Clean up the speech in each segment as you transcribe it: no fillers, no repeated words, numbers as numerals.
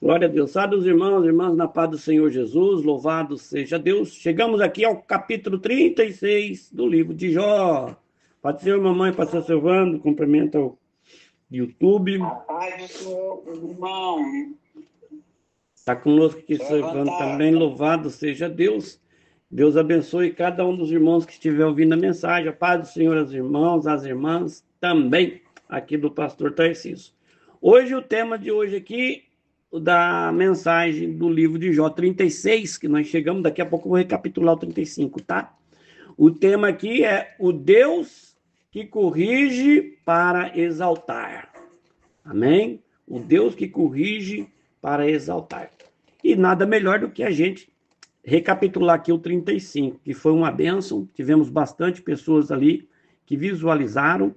Glória a Deus. Salve os irmãos, irmãs, na paz do Senhor Jesus, louvado seja Deus. Chegamos aqui ao capítulo 36 do livro de Jó. Pode ser, mamãe, pode ser, Silvano, cumprimenta o YouTube. A paz do Senhor, irmão. Está conosco aqui, Silvano, também, louvado seja Deus. Deus abençoe cada um dos irmãos que estiver ouvindo a mensagem. A paz do Senhor aos irmãos, às irmãs, também, aqui do pastor Tarcísio. Hoje, o tema de hoje aqui, da mensagem do livro de Jó 36, que nós chegamos, daqui a pouco eu vou recapitular o 35, tá? O tema aqui é o Deus que corrige para exaltar. Amém? O Deus que corrige para exaltar. E nada melhor do que a gente recapitular aqui o 35, que foi uma bênção. Tivemos bastante pessoas ali que visualizaram,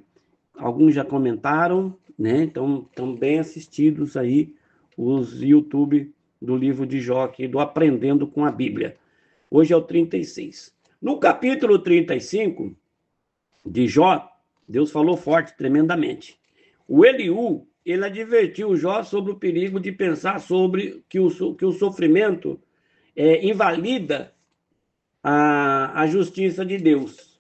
alguns já comentaram, né? Então, estão bem assistidos aí os YouTube do livro de Jó aqui, do Aprendendo com a Bíblia. Hoje é o 36. No capítulo 35 de Jó, Deus falou forte, tremendamente. O Eliú, ele advertiu Jó sobre o perigo de pensar sobre que o sofrimento invalida a justiça de Deus.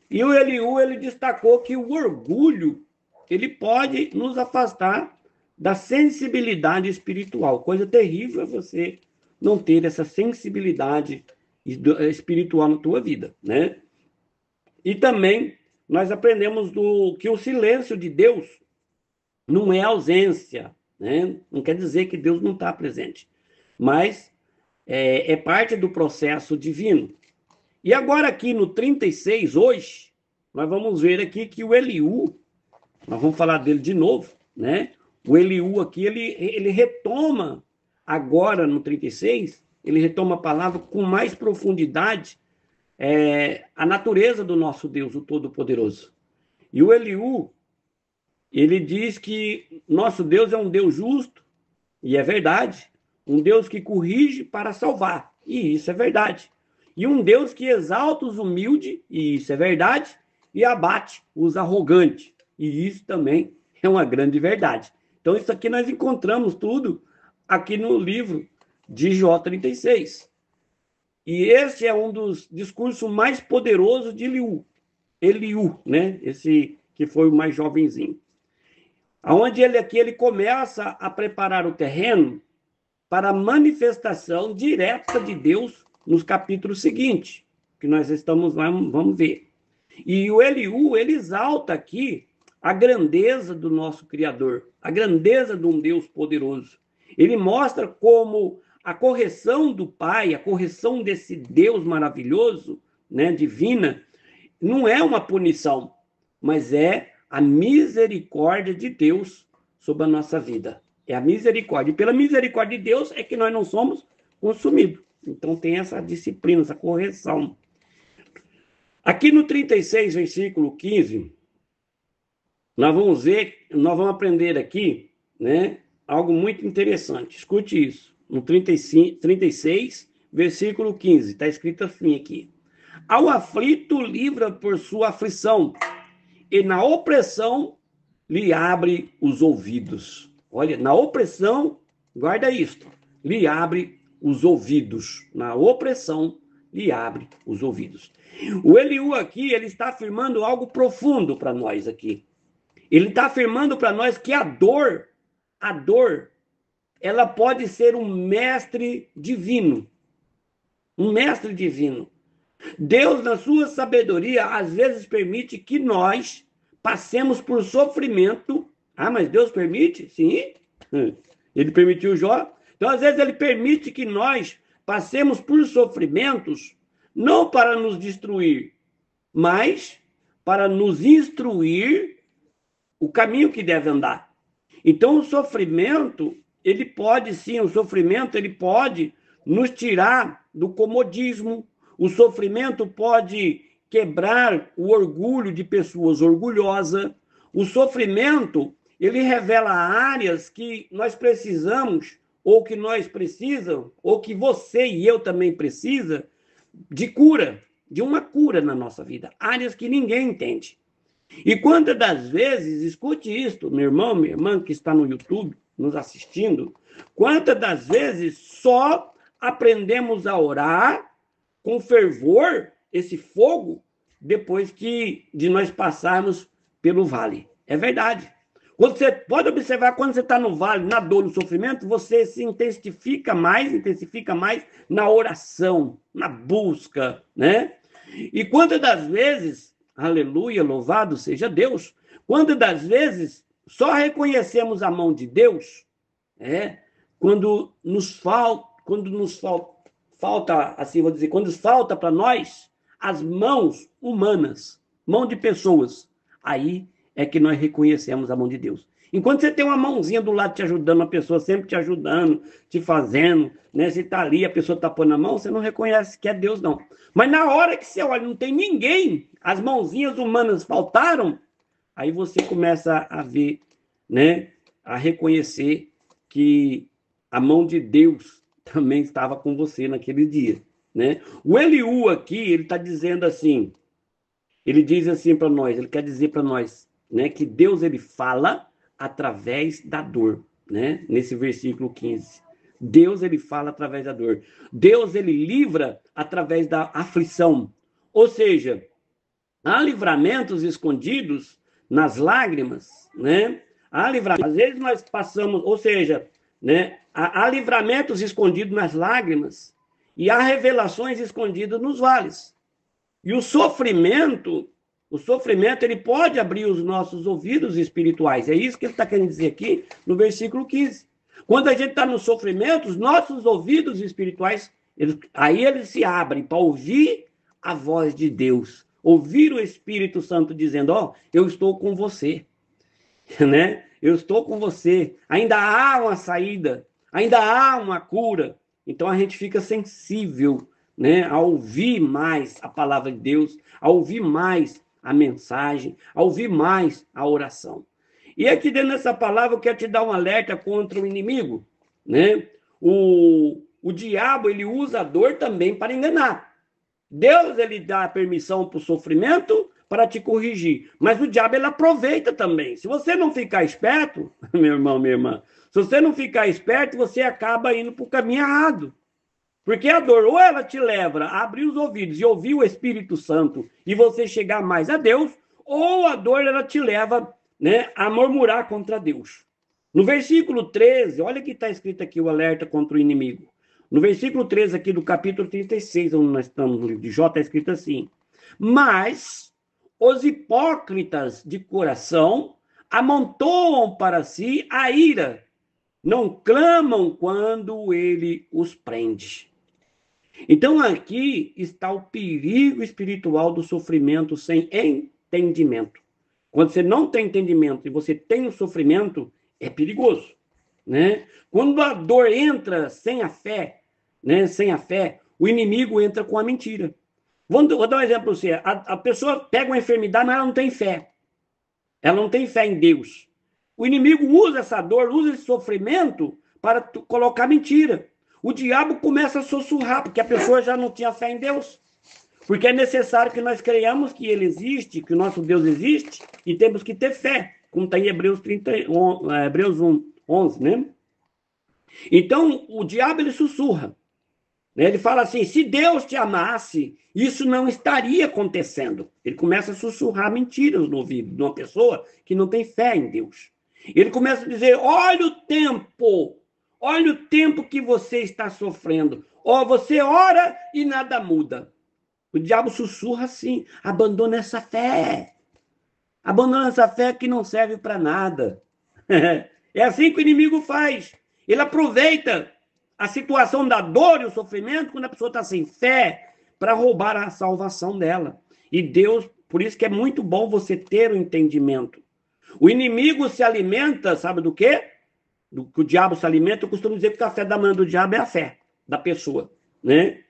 E o Eliú, ele destacou que o orgulho, ele pode nos afastar da sensibilidade espiritual. Coisa terrível é você não ter essa sensibilidade espiritual na tua vida, né? E também nós aprendemos que o silêncio de Deus não é ausência, né? Não quer dizer que Deus não está presente, mas é parte do processo divino. E agora aqui no 36, hoje, nós vamos ver aqui que o Eliú, nós vamos falar dele de novo, né? O Eliú aqui, ele retoma, agora no 36, ele retoma a palavra com mais profundidade, a natureza do nosso Deus, o Todo-Poderoso. E o Eliú, ele diz que nosso Deus é um Deus justo, e é verdade, um Deus que corrige para salvar, e isso é verdade. E um Deus que exalta os humildes, e isso é verdade, e abate os arrogantes, e isso também é uma grande verdade. Então, isso aqui nós encontramos tudo aqui no livro de Jó 36. E esse é um dos discursos mais poderosos de Eliú, né? Esse que foi o mais jovenzinho. Onde ele começa a preparar o terreno para a manifestação direta de Deus nos capítulos seguintes, que nós estamos lá, vamos ver. E o Eliú, ele exalta aqui a grandeza do nosso Criador, a grandeza de um Deus poderoso. Ele mostra como a correção do Pai, a correção desse Deus maravilhoso, né, divina, não é uma punição, mas é a misericórdia de Deus sobre a nossa vida. É a misericórdia. E pela misericórdia de Deus é que nós não somos consumidos. Então tem essa disciplina, essa correção. Aqui no 36, versículo 15... nós vamos aprender aqui, né, algo muito interessante. Escute isso. No 36, versículo 15, está escrito assim aqui. Ao aflito livra por sua aflição, e na opressão lhe abre os ouvidos. Olha, na opressão, guarda isto, lhe abre os ouvidos. Na opressão lhe abre os ouvidos. O Eliú aqui, ele está afirmando algo profundo para nós aqui. Ele está afirmando para nós que a dor, ela pode ser um mestre divino. Um mestre divino. Deus, na sua sabedoria, às vezes permite que nós passemos por sofrimento. Ah, mas Deus permite? Sim. Ele permitiu Jó. Então, às vezes, ele permite que nós passemos por sofrimentos, não para nos destruir, mas para nos instruir o caminho que deve andar. Então, o sofrimento, ele pode nos tirar do comodismo. O sofrimento pode quebrar o orgulho de pessoas orgulhosas. O sofrimento, ele revela áreas que nós precisamos, ou que nós precisamos, ou que você e eu também precisa, de cura, de uma cura na nossa vida. Áreas que ninguém entende. E quantas das vezes, escute isto, meu irmão, minha irmã que está no YouTube, nos assistindo, quantas das vezes só aprendemos a orar com fervor, esse fogo, depois de nós passarmos pelo vale. É verdade. Quando você pode observar, quando você está no vale, na dor, no sofrimento, você se intensifica mais na oração, na busca, né? E quantas das vezes, aleluia, louvado seja Deus, quantas das vezes só reconhecemos a mão de Deus, quando nos falta, assim vou dizer, quando falta para nós as mãos humanas, mão de pessoas, aí é que nós reconhecemos a mão de Deus. Enquanto você tem uma mãozinha do lado te ajudando, uma pessoa sempre te ajudando, te fazendo, né? Você está ali, a pessoa está pondo a mão, você não reconhece que é Deus, não. Mas na hora que você olha, não tem ninguém, as mãozinhas humanas faltaram, aí você começa a ver, né? A reconhecer que a mão de Deus também estava com você naquele dia, né? O Eliú aqui, ele está dizendo assim, ele diz assim para nós, ele quer dizer para nós, né, que Deus, ele fala através da dor, né? Nesse versículo 15. Deus, ele fala através da dor. Deus, ele livra através da aflição. Ou seja, há livramentos escondidos nas lágrimas, né? Há livramentos. Às vezes nós passamos, ou seja, né, há livramentos escondidos nas lágrimas e há revelações escondidas nos vales. E o sofrimento, ele pode abrir os nossos ouvidos espirituais. É isso que ele está querendo dizer aqui no versículo 15. Quando a gente está no sofrimento, os nossos ouvidos espirituais, eles se abrem para ouvir a voz de Deus. Ouvir o Espírito Santo dizendo, eu estou com você. Né? Eu estou com você. Ainda há uma saída. Ainda há uma cura. Então a gente fica sensível, né, a ouvir mais a palavra de Deus, a ouvir mais a mensagem, a ouvir mais a oração. E aqui dentro dessa palavra eu quero te dar um alerta contra o inimigo, né? O diabo, ele usa a dor também para enganar. Deus, ele dá permissão para o sofrimento para te corrigir, mas o diabo, ele aproveita também. Se você não ficar esperto, meu irmão, minha irmã, se você não ficar esperto, você acaba indo para o caminho errado. Porque a dor, ou ela te leva a abrir os ouvidos e ouvir o Espírito Santo e você chegar mais a Deus, ou a dor, ela te leva, né, a murmurar contra Deus. No versículo 13, olha que está escrito aqui o alerta contra o inimigo. No versículo 13 aqui do capítulo 36, onde nós estamos no livro de Jó, está escrito assim: mas os hipócritas de coração amontoam para si a ira, não clamam quando ele os prende. Então aqui está o perigo espiritual do sofrimento sem entendimento. Quando você não tem entendimento e você tem o sofrimento, é perigoso, né? Quando a dor entra sem a fé, né? Sem a fé, o inimigo entra com a mentira. Vou dar um exemplo para você. A pessoa pega uma enfermidade, mas ela não tem fé. Ela não tem fé em Deus. O inimigo usa essa dor, usa esse sofrimento para colocar mentira. O diabo começa a sussurrar, porque a pessoa já não tinha fé em Deus. Porque é necessário que nós creiamos que ele existe, que o nosso Deus existe, e temos que ter fé, como está em Hebreus 11, né? Então, o diabo, ele sussurra. Né? Ele fala assim, se Deus te amasse, isso não estaria acontecendo. Ele começa a sussurrar mentiras no ouvido de uma pessoa que não tem fé em Deus. Ele começa a dizer, olha o tempo que você está sofrendo. Você ora e nada muda. O diabo sussurra assim, abandona essa fé. Abandona essa fé que não serve para nada. É assim que o inimigo faz. Ele aproveita a situação da dor e o sofrimento quando a pessoa está sem fé para roubar a salvação dela. E Deus, por isso que é muito bom você ter o entendimento. O inimigo se alimenta, sabe do quê? Do que o diabo se alimenta, eu costumo dizer que o café da manhã do diabo é a fé da pessoa, né?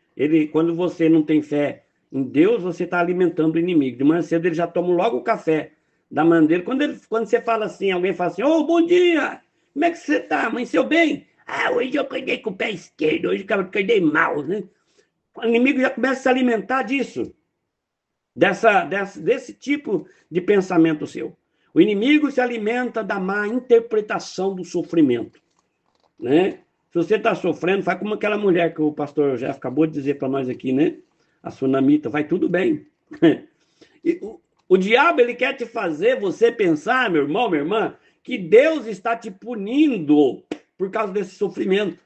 Quando você não tem fé em Deus, você está alimentando o inimigo. De manhã cedo ele já toma logo o café da manhã dele. Quando você fala assim, alguém fala assim, bom dia, como é que você está? Amanheceu bem? Hoje eu acordei com o pé esquerdo, hoje eu acordei mal, né? O inimigo já começa a se alimentar disso, desse tipo de pensamento seu. O inimigo se alimenta da má interpretação do sofrimento, né? Se você está sofrendo, faz como aquela mulher que o pastor Jeff acabou de dizer para nós aqui, né? A sunamita, vai tudo bem. O diabo, ele quer te fazer você pensar, meu irmão, minha irmã, que Deus está te punindo por causa desse sofrimento.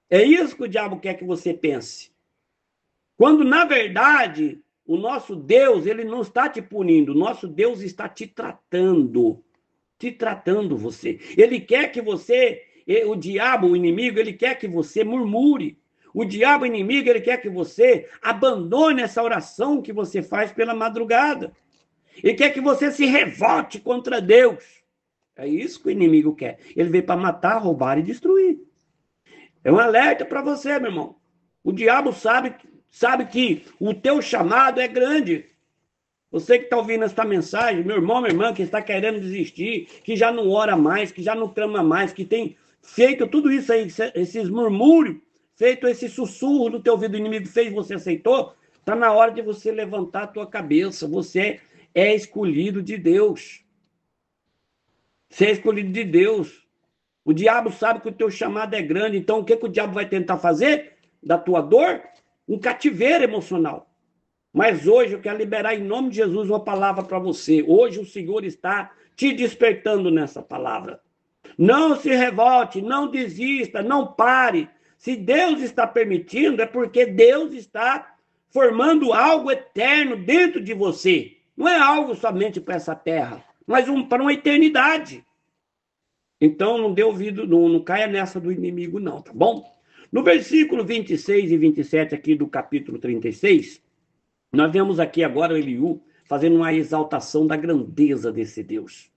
É isso que o diabo quer que você pense. Quando, na verdade, o nosso Deus, ele não está te punindo, o nosso Deus está te tratando você. Ele quer que você, o diabo, o inimigo, ele quer que você murmure. O diabo, o inimigo, ele quer que você abandone essa oração que você faz pela madrugada. Ele quer que você se revolte contra Deus. É isso que o inimigo quer. Ele veio para matar, roubar e destruir. É um alerta para você, meu irmão. O diabo sabe que o teu chamado é grande. Você que está ouvindo esta mensagem, meu irmão, minha irmã, que está querendo desistir, que já não ora mais, que já não clama mais, que tem feito tudo isso aí, esses murmúrios, feito esse sussurro no teu ouvido, o inimigo fez, você aceitou, está na hora de você levantar a tua cabeça. Você é escolhido de Deus. Você é escolhido de Deus. O diabo sabe que o teu chamado é grande, então o que o diabo vai tentar fazer da tua dor? Um cativeiro emocional. Mas hoje eu quero liberar em nome de Jesus uma palavra para você. Hoje o Senhor está te despertando nessa palavra. Não se revolte, não desista, não pare. Se Deus está permitindo, é porque Deus está formando algo eterno dentro de você. Não é algo somente para essa terra, mas para uma eternidade. Então não dê ouvido, não caia nessa do inimigo não, tá bom? No versículo 26 e 27 aqui do capítulo 36, nós vemos aqui agora o Eliú fazendo uma exaltação da grandeza desse Deus.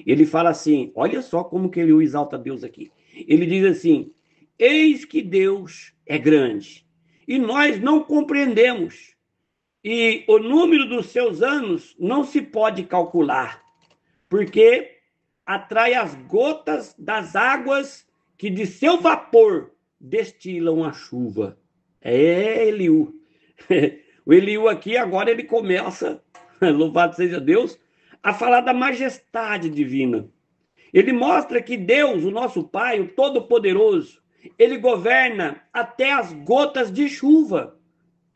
Ele fala assim, olha só como que Eliú exalta Deus aqui. Ele diz assim, eis que Deus é grande, e nós não compreendemos, e o número dos seus anos não se pode calcular, porque atrai as gotas das águas que de seu vapor destilam a chuva. É Eliú. O Eliú aqui agora ele começa, louvado seja Deus, a falar da majestade divina. Ele mostra que Deus, o nosso Pai, o Todo-Poderoso, ele governa até as gotas de chuva.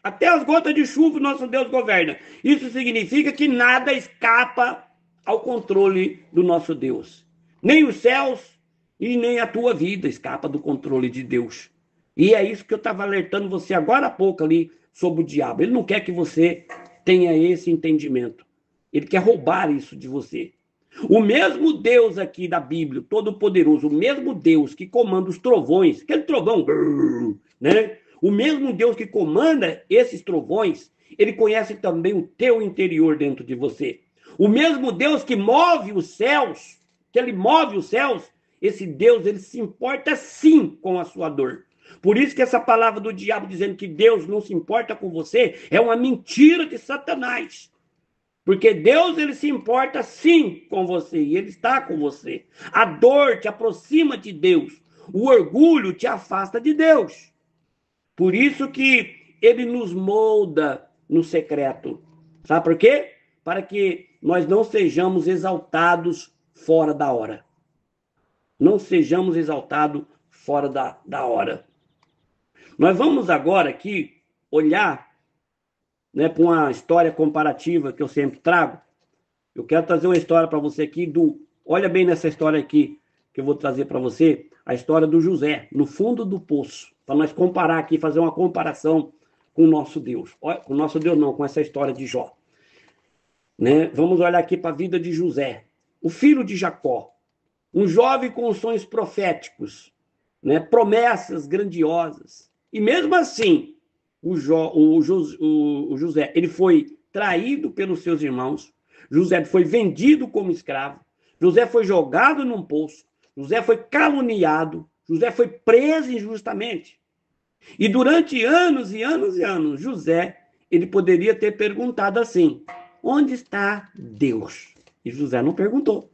Até as gotas de chuva o nosso Deus governa. Isso significa que nada escapa ao controle do nosso Deus. Nem os céus e nem a tua vida escapa do controle de Deus. E é isso que eu estava alertando você agora há pouco ali sobre o diabo. Ele não quer que você tenha esse entendimento. Ele quer roubar isso de você. O mesmo Deus aqui da Bíblia, Todo-Poderoso, o mesmo Deus que comanda os trovões, aquele trovão, né? O mesmo Deus que comanda esses trovões, ele conhece também o teu interior dentro de você. O mesmo Deus que move os céus, que ele move os céus, esse Deus, ele se importa sim com a sua dor. Por isso que essa palavra do diabo dizendo que Deus não se importa com você, é uma mentira de Satanás. Porque Deus, ele se importa sim com você, e ele está com você. A dor te aproxima de Deus, o orgulho te afasta de Deus. Por isso que ele nos molda no secreto. Sabe por quê? Para que nós não sejamos exaltados fora da hora. Não sejamos exaltados fora da hora. Nós vamos agora aqui olhar, né, para uma história comparativa que eu sempre trago. Eu quero trazer uma história para você aqui olha bem nessa história aqui que eu vou trazer para você, a história do José, no fundo do poço, para nós comparar aqui, fazer uma comparação com o nosso Deus. Com o nosso Deus não, com essa história de Jó. Né? Vamos olhar aqui para a vida de José, o filho de Jacó, um jovem com sonhos proféticos, né? Promessas grandiosas. E mesmo assim, o José, ele foi traído pelos seus irmãos, José foi vendido como escravo, José foi jogado num poço, José foi caluniado, José foi preso injustamente. E durante anos e anos e anos, José, ele poderia ter perguntado assim, onde está Deus? E José não perguntou.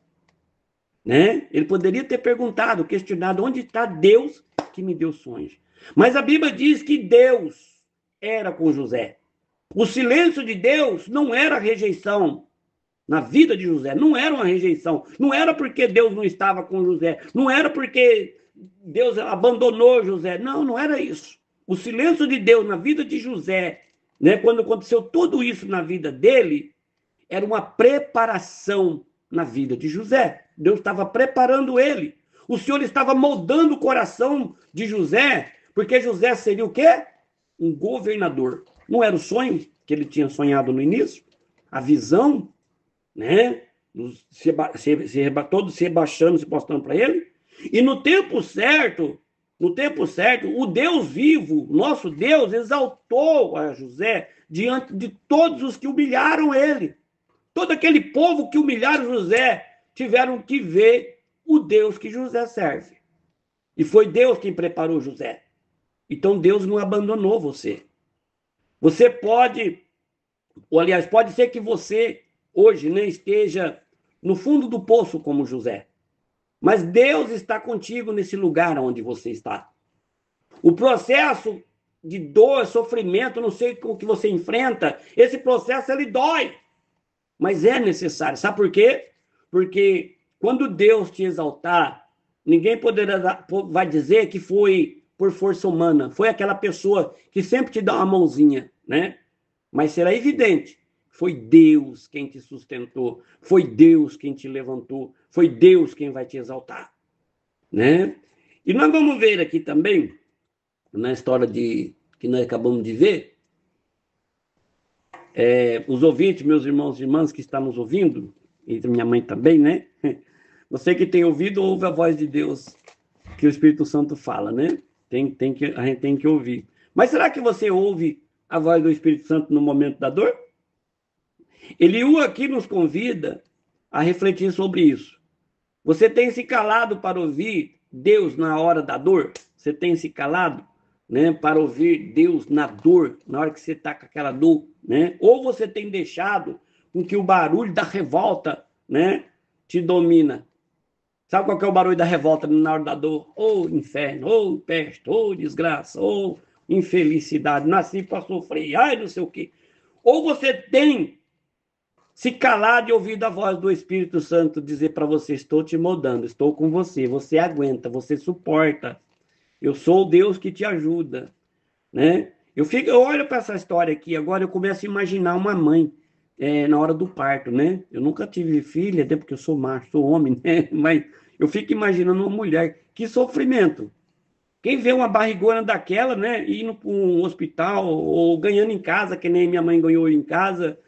Né? Ele poderia ter perguntado, questionado, onde está Deus que me deu sonhos? Mas a Bíblia diz que Deus era com José. O silêncio de Deus não era rejeição, na vida de José. Não era uma rejeição. Não era porque Deus não estava com José. Não era porque Deus abandonou José. Não, não era isso. O silêncio de Deus na vida de José, né, quando aconteceu tudo isso na vida dele, era uma preparação na vida de José. Deus estava preparando ele. O Senhor estava moldando o coração de José, porque José seria o quê? Um governador. Não era o sonho que ele tinha sonhado no início? A visão, né? Todos se rebaixando, se postando para ele. E no tempo certo, o Deus vivo, nosso Deus, exaltou a José diante de todos os que humilharam ele. Todo aquele povo que humilharam José tiveram que ver o Deus que José serve. E foi Deus quem preparou José. Então Deus não abandonou você. Você pode, ou aliás, pode ser que você hoje não esteja no fundo do poço como José. Mas Deus está contigo nesse lugar onde você está. O processo de dor, sofrimento, não sei o que você enfrenta, esse processo ele dói. Mas é necessário. Sabe por quê? Porque quando Deus te exaltar, ninguém vai dizer que foi por força humana. Foi aquela pessoa que sempre te dá uma mãozinha, né? Mas será evidente. Foi Deus quem te sustentou. Foi Deus quem te levantou. Foi Deus quem vai te exaltar, né? E nós vamos ver aqui também, na história que nós acabamos de ver, os ouvintes, meus irmãos e irmãs que estão nos ouvindo, e minha mãe também, né? Você que tem ouvido, ouve a voz de Deus, que o Espírito Santo fala, né? A gente tem que ouvir. Mas será que você ouve a voz do Espírito Santo no momento da dor? Eliú aqui nos convida a refletir sobre isso. Você tem se calado para ouvir Deus na hora da dor? Você tem se calado, né, para ouvir Deus na dor, na hora que você está com aquela dor, né? Ou você tem deixado com que o barulho da revolta, né, te domina? Sabe qual que é o barulho da revolta na hora da dor? Ou inferno, ou peste, ou desgraça, ou infelicidade. Nasci para sofrer, ai, não sei o quê. Ou você tem se calar de ouvir a voz do Espírito Santo dizer para você: estou te moldando, estou com você, você aguenta, você suporta. Eu sou o Deus que te ajuda, né? Eu olho para essa história aqui, agora eu começo a imaginar uma mãe na hora do parto, né? Eu nunca tive filha, até porque eu sou macho, sou homem, né? Mas eu fico imaginando uma mulher, que sofrimento. Quem vê uma barrigona daquela, né, indo para um hospital ou ganhando em casa, que nem minha mãe ganhou em casa,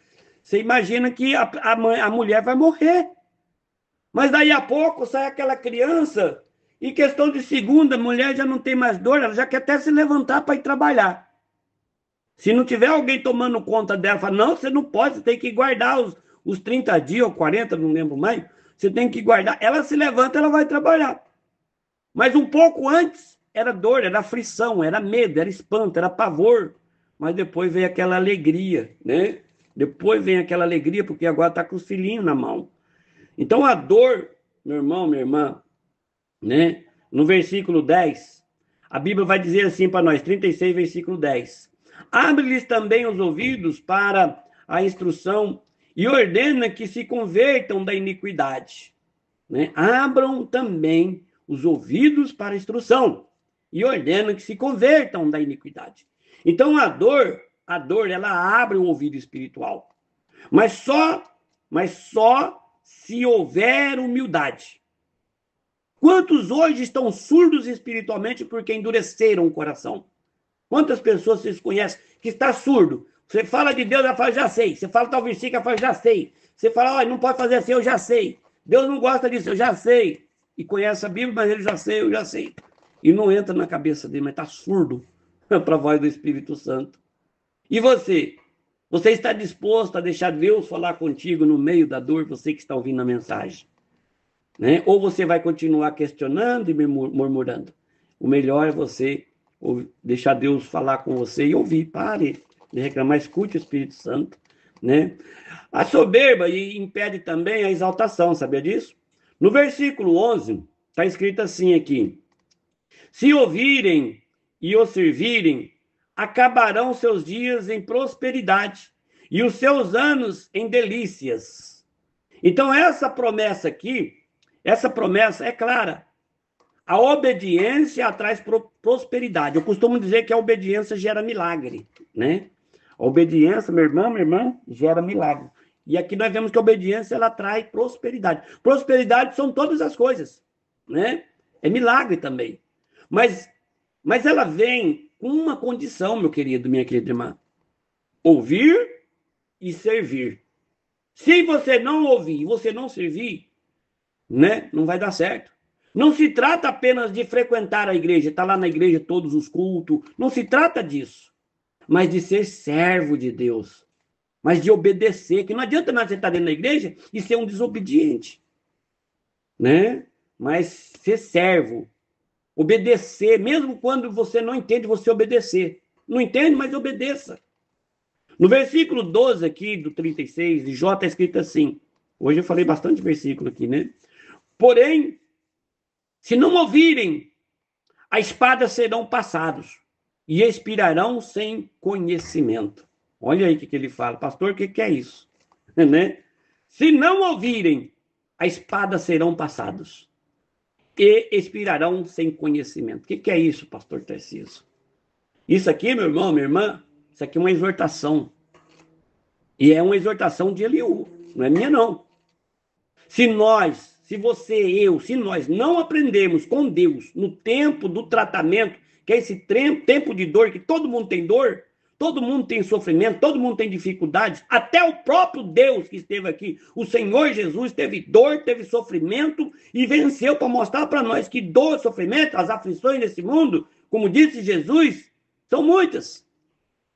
você imagina que a mulher vai morrer. Mas daí a pouco sai aquela criança, em questão de segunda, a mulher já não tem mais dor, ela já quer até se levantar para ir trabalhar. Se não tiver alguém tomando conta dela, fala: não, você não pode, você tem que guardar os 30 dias ou 40, não lembro mais, você tem que guardar. Ela se levanta, ela vai trabalhar. Mas um pouco antes, era dor, era aflição, era medo, era espanto, era pavor. Mas depois veio aquela alegria, né? Depois vem aquela alegria, porque agora está com os filhinhos na mão. Então a dor, meu irmão, minha irmã, né? No versículo 10, a Bíblia vai dizer assim para nós, 36, versículo 10. Abre-lhes também os ouvidos para a instrução e ordena que se convertam da iniquidade, né? Abram também os ouvidos para a instrução e ordena que se convertam da iniquidade. Então a dor, ela abre o ouvido espiritual. Mas só se houver humildade. Quantos hoje estão surdos espiritualmente porque endureceram o coração? Quantas pessoas vocês conhecem que está surdo? Você fala de Deus, ela fala: já sei. Você fala tal versículo, ela fala: já sei. Você fala: olha, não pode fazer assim, eu já sei. Deus não gosta disso, eu já sei. E conhece a Bíblia, mas ele já sei, eu já sei. E não entra na cabeça dele, mas está surdo para a voz do Espírito Santo. E você? Você está disposto a deixar Deus falar contigo no meio da dor, você que está ouvindo a mensagem, né? Ou você vai continuar questionando e murmurando? O melhor é você deixar Deus falar com você e ouvir. Pare de reclamar, escute o Espírito Santo, né? A soberba impede também a exaltação, sabia disso? No versículo 11, está escrito assim aqui: se ouvirem e o servirem, acabarão seus dias em prosperidade e os seus anos em delícias. Então, essa promessa aqui, essa promessa é clara. A obediência traz prosperidade. Eu costumo dizer que a obediência gera milagre, né? A obediência, meu irmão, minha irmã, gera milagre. E aqui nós vemos que a obediência, ela traz prosperidade. Prosperidade são todas as coisas, né? É milagre também. Mas ela vem com uma condição, meu querido, minha querida irmã. Ouvir e servir. Se você não ouvir e você não servir, né, não vai dar certo. Não se trata apenas de frequentar a igreja, estar lá na igreja todos os cultos. Não se trata disso. Mas de ser servo de Deus. Mas de obedecer. Que não adianta nada você estar dentro da igreja e ser um desobediente. Né? Mas ser servo. Obedecer. Mesmo quando você não entende, você obedecer. Não entende, mas obedeça. No versículo 12 aqui, do 36, de Jó, está escrito assim. Hoje eu falei bastante versículo aqui, né? Porém, se não ouvirem, a espada serão passados e expirarão sem conhecimento. Olha aí o que ele fala. Pastor, o que é isso? Né? Se não ouvirem, a espada serão passados e expirarão sem conhecimento. O que é isso, pastor Tarcísio? Isso aqui, meu irmão, minha irmã, isso aqui é uma exortação. E é uma exortação de Eliú, não é minha não. Se você, eu, se nós não aprendermos com Deus no tempo do tratamento, que é esse tempo de dor, que todo mundo tem dor, todo mundo tem sofrimento, todo mundo tem dificuldades, até o próprio Deus que esteve aqui, o Senhor Jesus, teve dor, teve sofrimento e venceu para mostrar para nós que dor, sofrimento, as aflições desse mundo, como disse Jesus, são muitas,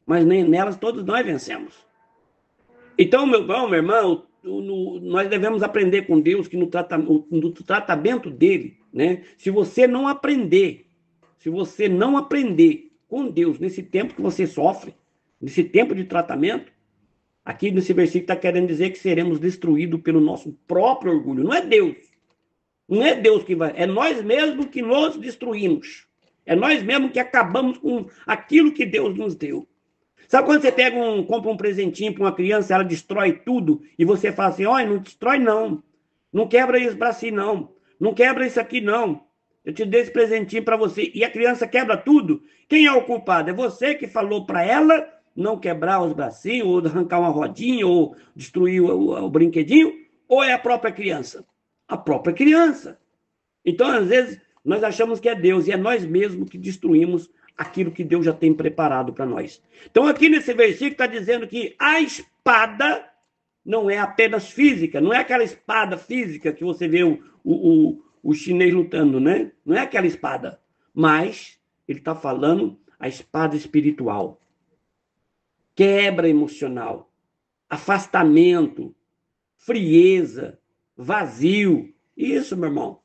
mas nem nelas todos nós vencemos. Então, meu irmão, minha irmã, nós devemos aprender com Deus que no tratamento dele, né? Se você não aprender com Deus nesse tempo que você sofre, nesse tempo de tratamento, aqui nesse versículo está querendo dizer que seremos destruídos pelo nosso próprio orgulho. Não é Deus. Não é Deus que vai. É nós mesmos que nos destruímos. É nós mesmos que acabamos com aquilo que Deus nos deu. Sabe quando você compra um presentinho para uma criança, ela destrói tudo, e você fala assim, olha, não destrói não, não quebra isso para si não, não quebra isso aqui não, eu te dei esse presentinho para você, e a criança quebra tudo, quem é o culpado? É você que falou para ela não quebrar os bracinhos, ou arrancar uma rodinha, ou destruir o brinquedinho, ou é a própria criança? A própria criança. Então, às vezes, nós achamos que é Deus, e é nós mesmos que destruímos aquilo que Deus já tem preparado para nós. Então, aqui nesse versículo está dizendo que a espada não é apenas física, não é aquela espada física que você vê o chinês lutando, né? Não é aquela espada, mas ele está falando a espada espiritual. Quebra emocional, afastamento, frieza, vazio. Isso, meu irmão.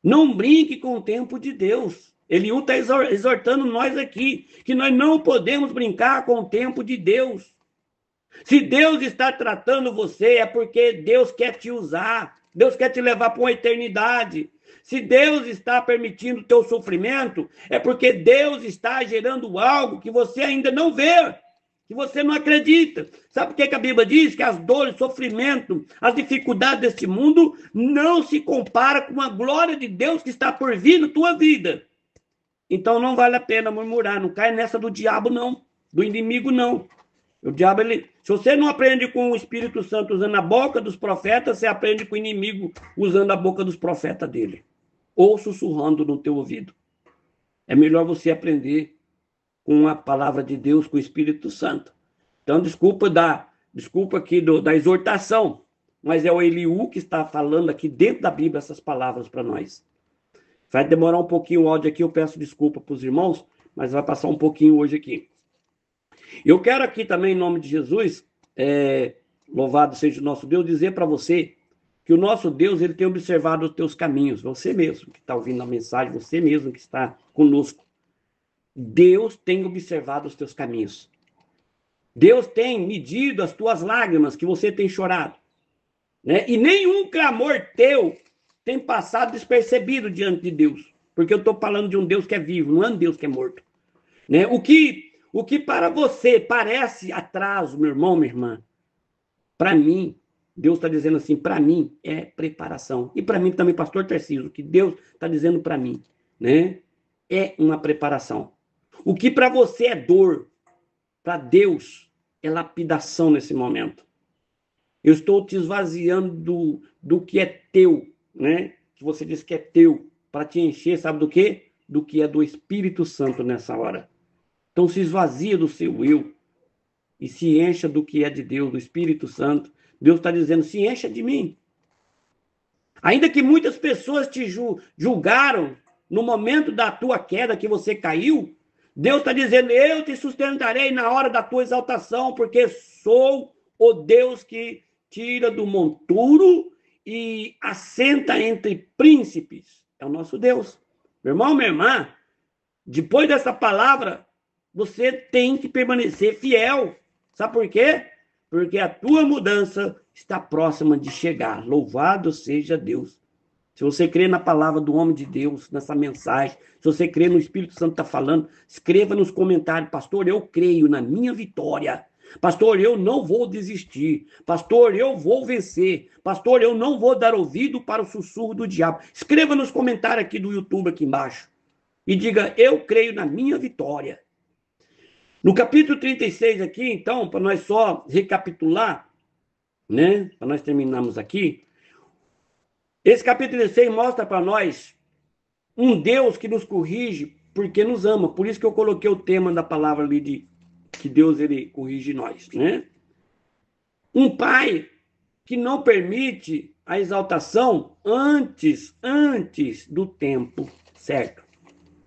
Não brinque com o tempo de Deus. Eliú está exortando nós aqui, que nós não podemos brincar com o tempo de Deus. Se Deus está tratando você, é porque Deus quer te usar. Deus quer te levar para uma eternidade. Se Deus está permitindo o teu sofrimento, é porque Deus está gerando algo que você ainda não vê, que você não acredita. Sabe por que a Bíblia diz? Que as dores, sofrimento, as dificuldades deste mundo não se compara com a glória de Deus que está por vir na tua vida. Então não vale a pena murmurar, não cai nessa do diabo não, do inimigo não. O diabo, se você não aprende com o Espírito Santo usando a boca dos profetas, você aprende com o inimigo usando a boca dos profetas dele. Ou sussurrando no teu ouvido. É melhor você aprender com a palavra de Deus, com o Espírito Santo. Então, desculpa aqui da exortação, mas é o Eliú que está falando aqui dentro da Bíblia essas palavras para nós. Vai demorar um pouquinho o áudio aqui, eu peço desculpa para os irmãos, mas vai passar um pouquinho hoje aqui. Eu quero aqui também, em nome de Jesus, louvado seja o nosso Deus, dizer para você que o nosso Deus, ele tem observado os teus caminhos, você mesmo que está ouvindo a mensagem, você mesmo que está conosco. Deus tem observado os teus caminhos. Deus tem medido as tuas lágrimas que você tem chorado, né? E nenhum clamor teu tem passado despercebido diante de Deus, porque eu estou falando de um Deus que é vivo, não é um Deus que é morto, né? O que para você parece atraso, meu irmão, minha irmã, para mim, Deus está dizendo assim, para mim é preparação. E para mim também, pastor Tarcísio, o que Deus está dizendo para mim, né? É uma preparação. O que para você é dor, para Deus é lapidação nesse momento. Eu estou te esvaziando do que é teu, né? Que você diz que é teu, para te encher, sabe do quê? Do que é do Espírito Santo nessa hora. Então se esvazia do seu eu e se encha do que é de Deus, do Espírito Santo. Deus está dizendo, se encha de mim. Ainda que muitas pessoas te julgaram no momento da tua queda, que você caiu, Deus está dizendo, eu te sustentarei na hora da tua exaltação, porque sou o Deus que tira do monturo e assenta entre príncipes. É o nosso Deus. Meu irmão, minha irmã, depois dessa palavra, você tem que permanecer fiel. Sabe por quê? Porque a tua mudança está próxima de chegar. Louvado seja Deus. Se você crê na palavra do homem de Deus, nessa mensagem, se você crê no Espírito Santo está falando, escreva nos comentários, pastor, eu creio na minha vitória. Pastor, eu não vou desistir. Pastor, eu vou vencer. Pastor, eu não vou dar ouvido para o sussurro do diabo. Escreva nos comentários aqui do YouTube, aqui embaixo. E diga, eu creio na minha vitória. No capítulo 36 aqui, então, para nós só recapitular, né? Para nós terminarmos aqui. Esse capítulo 36 mostra para nós um Deus que nos corrige porque nos ama. Por isso que eu coloquei o tema da palavra ali de que Deus ele corrige nós, né? Um pai que não permite a exaltação antes do tempo certo.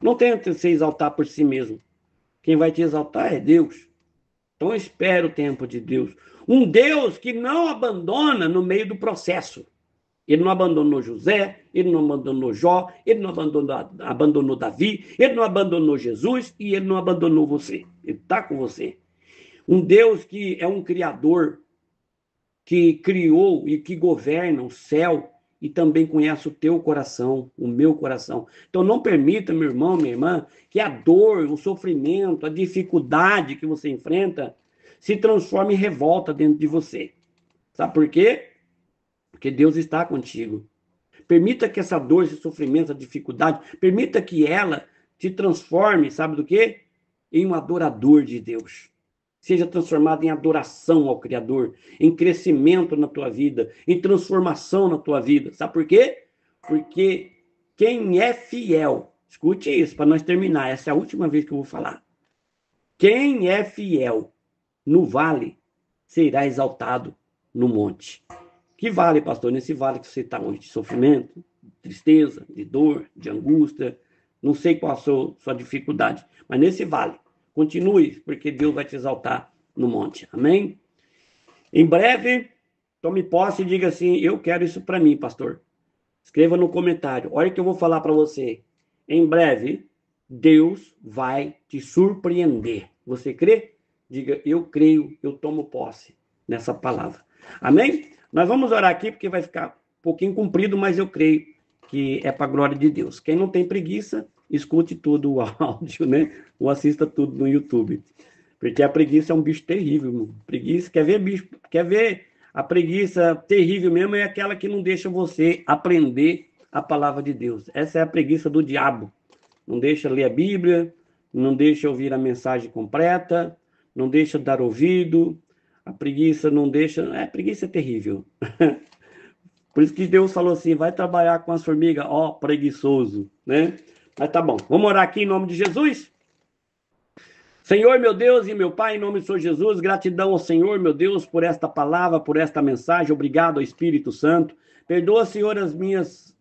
Não tenta se exaltar por si mesmo. Quem vai te exaltar é Deus. Então espera o tempo de Deus. Um Deus que não abandona no meio do processo. Ele não abandonou José, ele não abandonou Jó, ele não abandonou Davi, ele não abandonou Jesus e ele não abandonou você. Ele está com você. Um Deus que é um criador, que criou e que governa o céu e também conhece o teu coração, o meu coração. Então não permita, meu irmão, minha irmã, que a dor, o sofrimento, a dificuldade que você enfrenta se transforme em revolta dentro de você. Sabe por quê? Porque Deus está contigo. Permita que essa dor, esse sofrimento, essa dificuldade, permita que ela te transforme, sabe do quê? Em um adorador de Deus. Seja transformado em adoração ao Criador, em crescimento na tua vida, em transformação na tua vida. Sabe por quê? Porque quem é fiel, escute isso para nós terminar, essa é a última vez que eu vou falar. Quem é fiel no vale será exaltado no monte. Que vale, pastor? Nesse vale que você está hoje, de sofrimento, de tristeza, de dor, de angústia, não sei qual a sua dificuldade, mas nesse vale, continue, porque Deus vai te exaltar no monte. Amém? Em breve, tome posse e diga assim, eu quero isso para mim, pastor. Escreva no comentário. Olha o que eu vou falar para você. Em breve, Deus vai te surpreender. Você crê? Diga, eu creio, eu tomo posse nessa palavra. Amém? Nós vamos orar aqui, porque vai ficar um pouquinho comprido, mas eu creio que é para a glória de Deus. Quem não tem preguiça, escute tudo o áudio, né? Ou assista tudo no YouTube. Porque a preguiça é um bicho terrível, irmão. Preguiça, quer ver a preguiça terrível mesmo, é aquela que não deixa você aprender a palavra de Deus. Essa é a preguiça do diabo. Não deixa ler a Bíblia, não deixa ouvir a mensagem completa, não deixa dar ouvido. A preguiça não deixa... preguiça é terrível. Por isso que Deus falou assim, vai trabalhar com as formigas, ó, preguiçoso, né? Mas tá bom, vamos orar aqui em nome de Jesus? Senhor, meu Deus e meu Pai, em nome do Senhor Jesus, gratidão ao Senhor, meu Deus, por esta palavra, por esta mensagem, obrigado ao Espírito Santo. Perdoa, Senhor, as minhas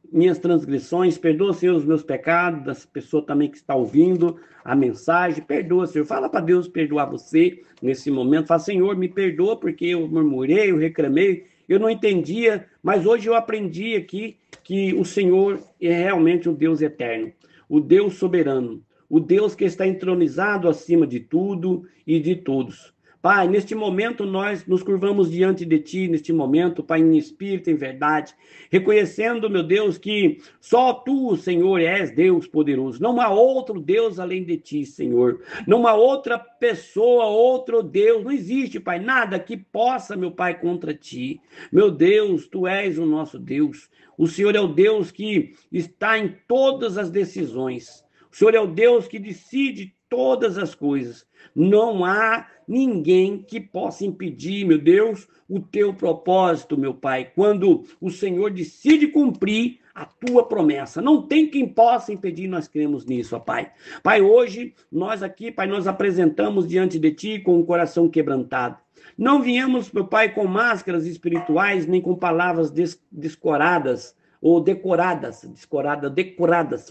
transgressões, perdoa, Senhor, os meus pecados, das pessoas também que está ouvindo a mensagem, perdoa, Senhor, fala para Deus perdoar você nesse momento, fala, Senhor, me perdoa porque eu murmurei, eu reclamei, eu não entendia, mas hoje eu aprendi aqui que o Senhor é realmente o Deus eterno, o Deus soberano, o Deus que está entronizado acima de tudo e de todos. Pai, neste momento nós nos curvamos diante de Ti, neste momento, Pai, em espírito, em verdade, reconhecendo, meu Deus, que só Tu, Senhor, és Deus poderoso. Não há outro Deus além de Ti, Senhor. Não há outra pessoa, outro Deus. Não existe, Pai, nada que possa, meu Pai, contra Ti. Meu Deus, Tu és o nosso Deus. O Senhor é o Deus que está em todas as decisões. O Senhor é o Deus que decide todas as coisas. Não há ninguém que possa impedir, meu Deus, o teu propósito, meu Pai, quando o Senhor decide cumprir a tua promessa. Não tem quem possa impedir, nós cremos nisso, ó Pai. Pai, hoje nós aqui, Pai, nós apresentamos diante de Ti com o coração quebrantado. Não viemos, meu Pai, com máscaras espirituais, nem com palavras descoradas, ou decoradas,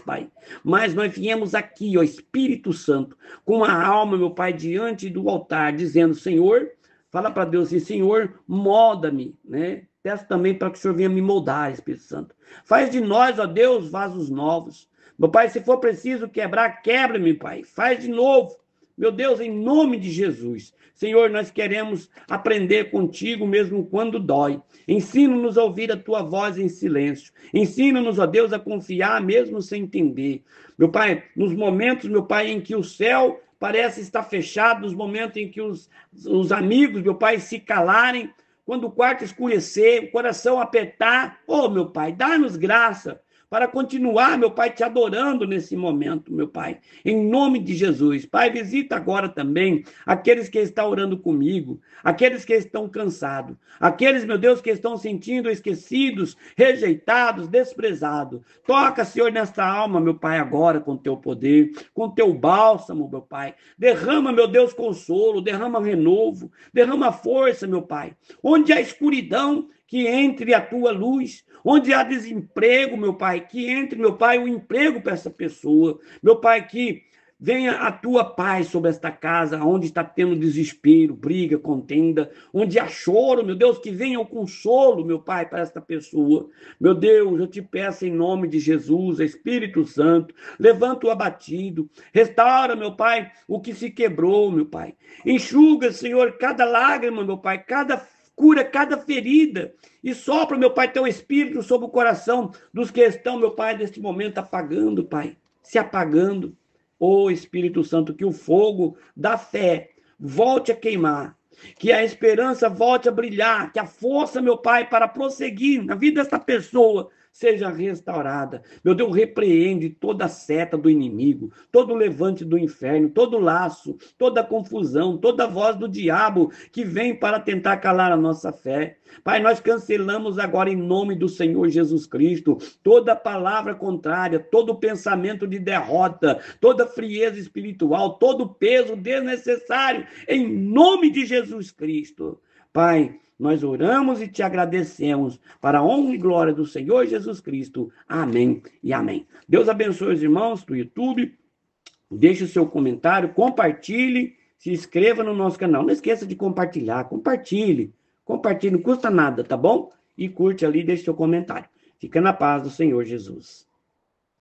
Pai. Mas nós viemos aqui, ó Espírito Santo, com a alma, meu Pai, diante do altar, dizendo, Senhor, fala para Deus assim, Senhor, molda-me, né? Peço também para que o Senhor venha me moldar, Espírito Santo. Faz de nós, ó Deus, vasos novos. Meu Pai, se for preciso quebrar, quebra-me, Pai. Faz de novo. Meu Deus, em nome de Jesus. Senhor, nós queremos aprender contigo mesmo quando dói. Ensina-nos a ouvir a tua voz em silêncio. Ensina-nos, ó Deus, a confiar mesmo sem entender. Meu Pai, nos momentos, meu Pai, em que o céu parece estar fechado, nos momentos em que os amigos, meu Pai, se calarem, quando o quarto escurecer, o coração apertar, oh, meu Pai, dá-nos graça para continuar, meu Pai, te adorando nesse momento, meu Pai, em nome de Jesus. Pai, visita agora também aqueles que estão orando comigo, aqueles que estão cansados, aqueles, meu Deus, que estão sentindo esquecidos, rejeitados, desprezados. Toca, Senhor, nesta alma, meu Pai, agora com teu poder, com teu bálsamo, meu Pai. Derrama, meu Deus, consolo, derrama renovo, derrama força, meu Pai. Onde há escuridão, que entre a tua luz. Onde há desemprego, meu Pai, que entre, meu Pai, o emprego para essa pessoa. Meu Pai, que venha a tua paz sobre esta casa, onde está tendo desespero, briga, contenda, onde há choro, meu Deus, que venha o consolo, meu Pai, para esta pessoa. Meu Deus, eu te peço em nome de Jesus, Espírito Santo, levanta o abatido, restaura, meu Pai, o que se quebrou, meu Pai. Enxuga, Senhor, cada lágrima, meu Pai, cura cada ferida e sopra, meu Pai, teu Espírito sobre o coração dos que estão, meu Pai, neste momento apagando, Pai, se apagando. Ô Espírito Santo, que o fogo da fé volte a queimar, que a esperança volte a brilhar, que a força, meu Pai, para prosseguir na vida desta pessoa seja restaurada. Meu Deus, repreende toda a seta do inimigo, todo o levante do inferno, todo laço, toda confusão, toda voz do diabo que vem para tentar calar a nossa fé. Pai, nós cancelamos agora em nome do Senhor Jesus Cristo toda palavra contrária, todo pensamento de derrota, toda frieza espiritual, todo peso desnecessário, em nome de Jesus Cristo. Pai, nós oramos e te agradecemos para a honra e glória do Senhor Jesus Cristo. Amém e amém. Deus abençoe os irmãos do YouTube. Deixe o seu comentário, compartilhe, se inscreva no nosso canal. Não esqueça de compartilhar, compartilhe, não custa nada, tá bom? E curte ali, deixe seu comentário. Fica na paz do Senhor Jesus.